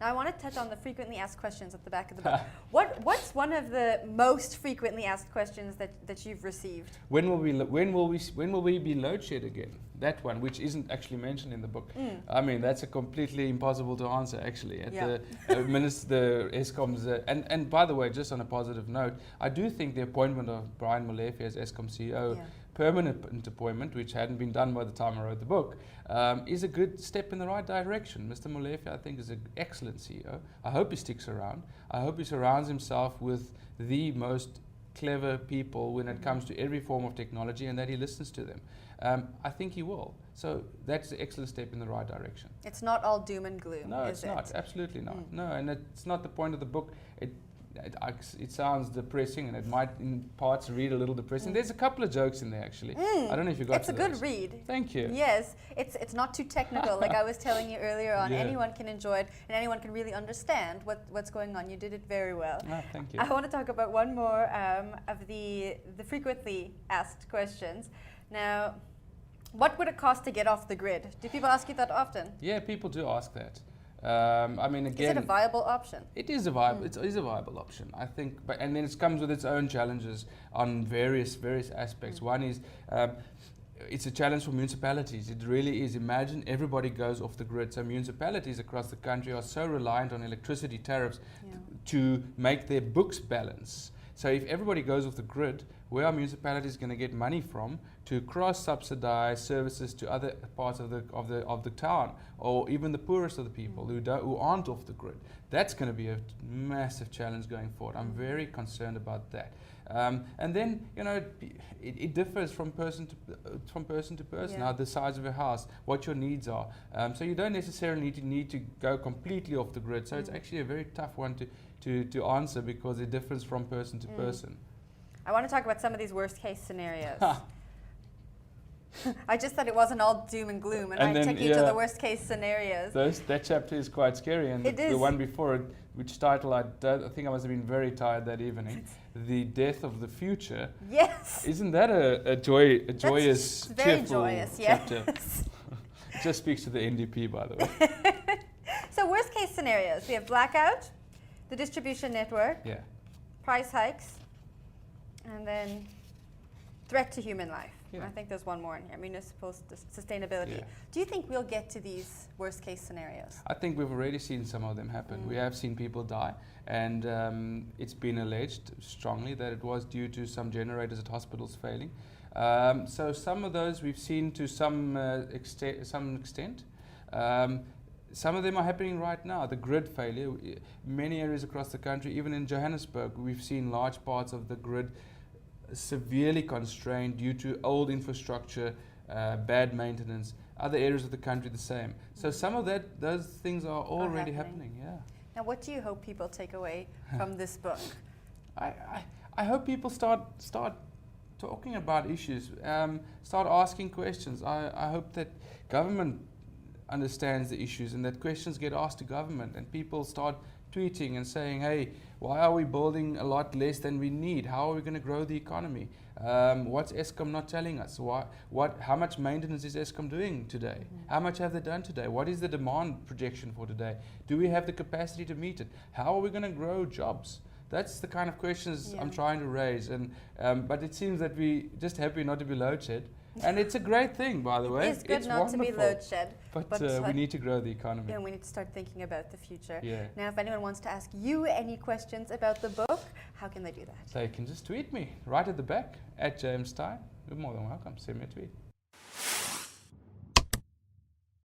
Now I want to touch on the frequently asked questions at the back of the book. What's one of the most frequently asked questions that you've received? When will we be load shed again? That one, which isn't actually mentioned in the book. I mean, that's a completely impossible to answer actually. At the Eskom's, and by the way, just on a positive note, I do think the appointment of Brian Molefe as Eskom CEO, permanent appointment, which hadn't been done by the time I wrote the book, is a good step in the right direction. Mr. Molefe, I think, is an excellent CEO. I hope he sticks around. I hope he surrounds himself with the most clever people when it comes to every form of technology, and that he listens to them. I think he will. So that's an excellent step in the right direction. It's not all doom and gloom, no, is it's not. Absolutely not. No, and it's not the point of the book. It sounds depressing, and it might in parts read a little depressing. There's a couple of jokes in there actually. I don't know if you got It's a good read. Thank you. Yes, it's not too technical. Like I was telling you earlier on, anyone can enjoy it, and anyone can really understand what's going on. You did it very well. Thank you. I want to talk about one more of the frequently asked questions. Now, what would it cost to get off the grid? Do people ask you that often? Yeah, people do ask that. I mean, again, is it a viable option? It is a viable. It is a viable option, I think. But and then it comes with its own challenges on various aspects. One is it's a challenge for municipalities. It really is. Imagine everybody goes off the grid. So municipalities across the country are so reliant on electricity tariffs to make their books balance. So if everybody goes off the grid, where are municipalities going to get money from to cross-subsidize services to other parts of the town, or even the poorest of the people who aren't off the grid? That's going to be a massive challenge going forward. I'm very concerned about that. And then, you know, it differs from person to person. How the size of your house, what your needs are. So you don't necessarily need to go completely off the grid. So it's actually a very tough one to answer, because it differs from person to person. I want to talk about some of these worst case scenarios. I just thought it wasn't all doom and gloom, and I took you to the worst case scenarios. That chapter is quite scary, and the one before it, which title I think I must have been very tired that evening, The Death of the Future. Yes. Isn't that a joyous, very cheerful joyous, chapter? It just speaks to the NDP, by the way. So worst case scenarios, we have blackout, the distribution network, price hikes, and then threat to human life. I think there's one more in here, municipal sustainability. Do you think we'll get to these worst case scenarios? I think we've already seen some of them happen. We have seen people die, and it's been alleged strongly that it was due to some generators at hospitals failing. So some of those we've seen to some extent. Some of them are happening right now. The grid failure, many areas across the country, even in Johannesburg, we've seen large parts of the grid severely constrained due to old infrastructure, bad maintenance. Other areas of the country the same. So some of those things are already happening. Now, what do you hope people take away from this book? I hope people start talking about issues, start asking questions. I hope that government understands the issues, and that questions get asked to government, and people start tweeting and saying, hey, why are we building a lot less than we need? How are we going to grow the economy? What's Eskom not telling us? How much maintenance is Eskom doing today? How much have they done today? What is the demand projection for today? Do we have the capacity to meet it? How are we going to grow jobs? That's the kind of questions I'm trying to raise. But it seems that we just happy not to be load shed. And it's a great thing, by the way. It's good not to be load shed. But we need to grow the economy. And we need to start thinking about the future. Yeah. Now, if anyone wants to ask you any questions about the book, how can they do that? They can just tweet me right at the back, @JamesTye. You're more than welcome. Send me a tweet.